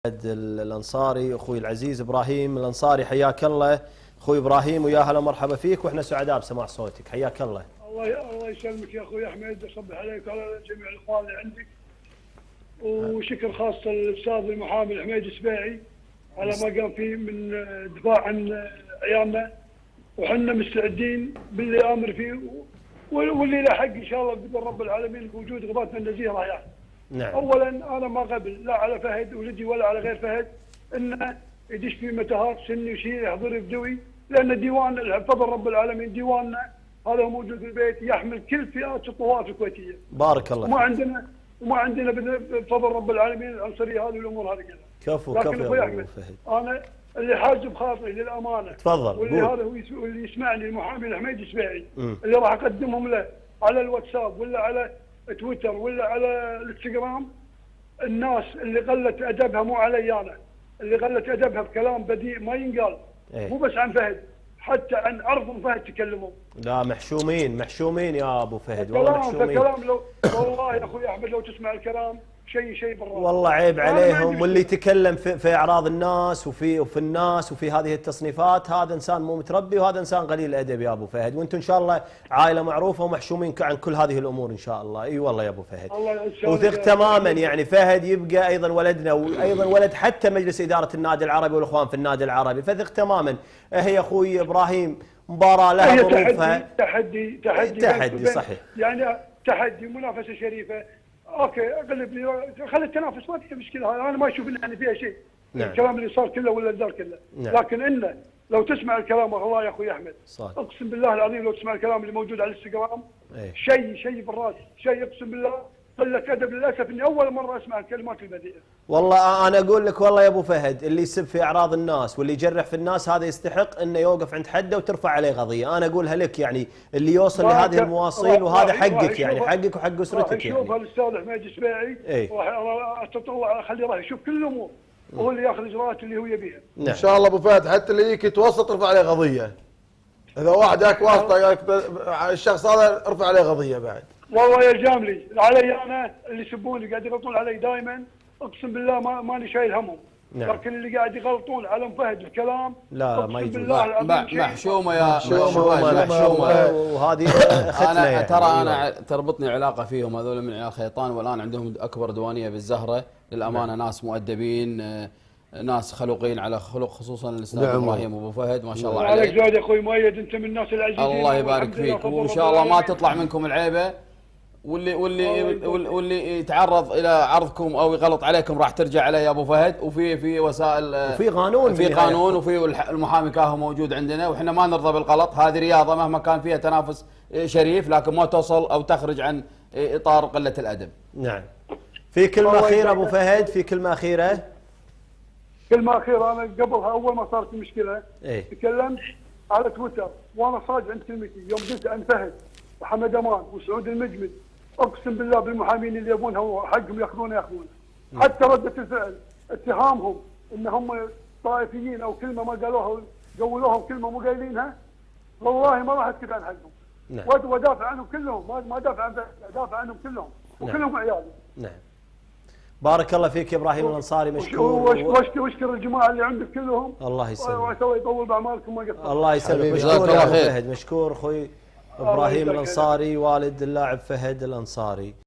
الأنصاري أخوي العزيز إبراهيم الأنصاري، حياك الله أخوي إبراهيم، ويا هلا مرحبا فيك، وإحنا سعداء بسماع صوتك. حياك الله. الله يسلمك يا أخوي أحمد، أصبح عليك وعلى جميع الإخوان اللي عندك، وشكر خاص للأستاذ المحامي الحميد السبيعي على ما قام فيه من دفاع عن عيالنا، وحنا مستعدين باللي آمر فيه واللي له حق إن شاء الله بإذن رب العالمين بوجود غباتنا النزيهة يعني. نعم. اولا انا ما قبل لا على فهد ولدي ولا على غير فهد انه يدش في متاهات سني وشيء يحضر بدوي، لان ديوان بفضل رب العالمين ديواننا هذا موجود في البيت يحمل كل فئات الطوائف الكويتيه. بارك الله. وما عندنا بفضل رب العالمين العنصريه هذه والامور هذه كلها. كفو لكن كفو يا ابو فهد انا اللي حاجب خاطري للامانه، تفضل، واللي هذا هو اللي يسمعني المحامي الحميد السبيعي اللي راح اقدمهم له على الواتساب ولا على تويتر ولا على الانستغرام، الناس اللي قلت ادبها مو علي انا، اللي قلت ادبها بكلام بديء ما ينقال، مو بس عن فهد، حتى عن عرض فهد تكلموا. لا محشومين يا ابو فهد، والله محشومين. فكلام لو والله يا اخوي احمد لو تسمع الكلام شيء بالراحه. والله عيب عليهم، واللي يتكلم في اعراض الناس وفي الناس وفي هذه التصنيفات هذا انسان مو متربي، وهذا انسان قليل الادب يا ابو فهد، وانتم ان شاء الله عائله معروفه ومحشومين عن كل هذه الامور ان شاء الله. اي والله يا ابو فهد. وثق تماما يعني فهد يبقى ايضا ولدنا، وايضا ولد حتى مجلس اداره النادي العربي والاخوان في النادي العربي، فثق تماما. هي اخوي ابراهيم مباراه لها ظروفها. تحدي صحيح، يعني تحدي منافسه شريفه. اوكي اقلب لي خلي التنافس ما فيها مشكله، انا ما اشوف ان فيها شيء. نعم. الكلام اللي صار كله ولا الدار كله. نعم. لكن انه لو تسمع الكلام والله يا اخوي احمد صح. اقسم بالله العظيم لو تسمع الكلام اللي موجود على الانستغرام شيء بالراس، شيء اقسم بالله قله ادب. للاسف اني اول مره اسمع الكلمات البذيئه. والله انا اقول لك والله يا ابو فهد، اللي يسب في اعراض الناس واللي يجرح في الناس هذا يستحق انه يوقف عند حده وترفع عليه قضيه. انا اقولها لك يعني اللي يوصل لهذه المواصيل، وهذا حقك يعني، حقك وحق اسرتك يعني. شوف الاستاذ حميد السبيعي راح اتطلع اخليه راح يشوف كل الامور، وهو اللي ياخذ الاجراءات اللي هو يبيها. نعم. ان شاء الله ابو فهد، حتى اللي يجيك يتوسط ارفع عليه قضيه. اذا واحد ياك واسطه الشخص هذا ارفع عليه قضيه بعد. والله يا جاملي علي انا اللي يسبوني قاعد يغلطون علي دائما، اقسم بالله ماني شايل همهم. نعم. لكن اللي قاعد يغلطون على ام فهد الكلام لا ما يجوز. محشومه يا محشومه، وهذه اختنا انا يعني. ترى انا تربطني علاقه فيهم، هذول من عيال خيطان، والان عندهم اكبر ديوانيه بالزهره للامانه. ناس مؤدبين، ناس خلوقين على خلق، خصوصا الاستاذ ابراهيم وابو فهد ما شاء الله عليك. عليك زاد يا اخوي مؤيد، انت من الناس العزيزين. الله يبارك فيك، وان شاء الله ما تطلع منكم العيبه، واللي يتعرض الى عرضكم او يغلط عليكم راح ترجع عليه يا ابو فهد. وفي وسائل، وفي قانون، وفي المحامي كاهو موجود عندنا، واحنا ما نرضى بالغلط. هذه رياضه مهما كان فيها تنافس شريف، لكن ما توصل او تخرج عن اطار قله الادب. نعم. في كلمه اخيره ابو فهد، في كلمه اخيره. كلمه اخيره، انا قبلها اول ما صارت المشكله تكلمت على تويتر وانا صادق عند كلمتي يوم قلت عن فهد وحمد امان وسعود المجمد، اقسم بالله بالمحامين اللي يبونها حقهم ياخذونه. حتى رده الفعل اتهامهم انهم طائفيين او كلمه ما قالوها قولوها وكلمه مو قايلينها، والله ما راح اسكت عن حقهم. نعم. ودافع عنهم كلهم، ما دافع عن دافع عنهم كلهم، وكلهم عيالي. نعم. بارك الله فيك يا ابراهيم الانصاري، مشكور. واشكر الجماعه اللي عندك كلهم. الله يسلمك. وعسى يطول باعمالكم ما قصرتوا. الله يسلمك. مشكور يا ابو فهد، مشكور اخوي ابراهيم الانصاري والد اللاعب فهد الانصاري.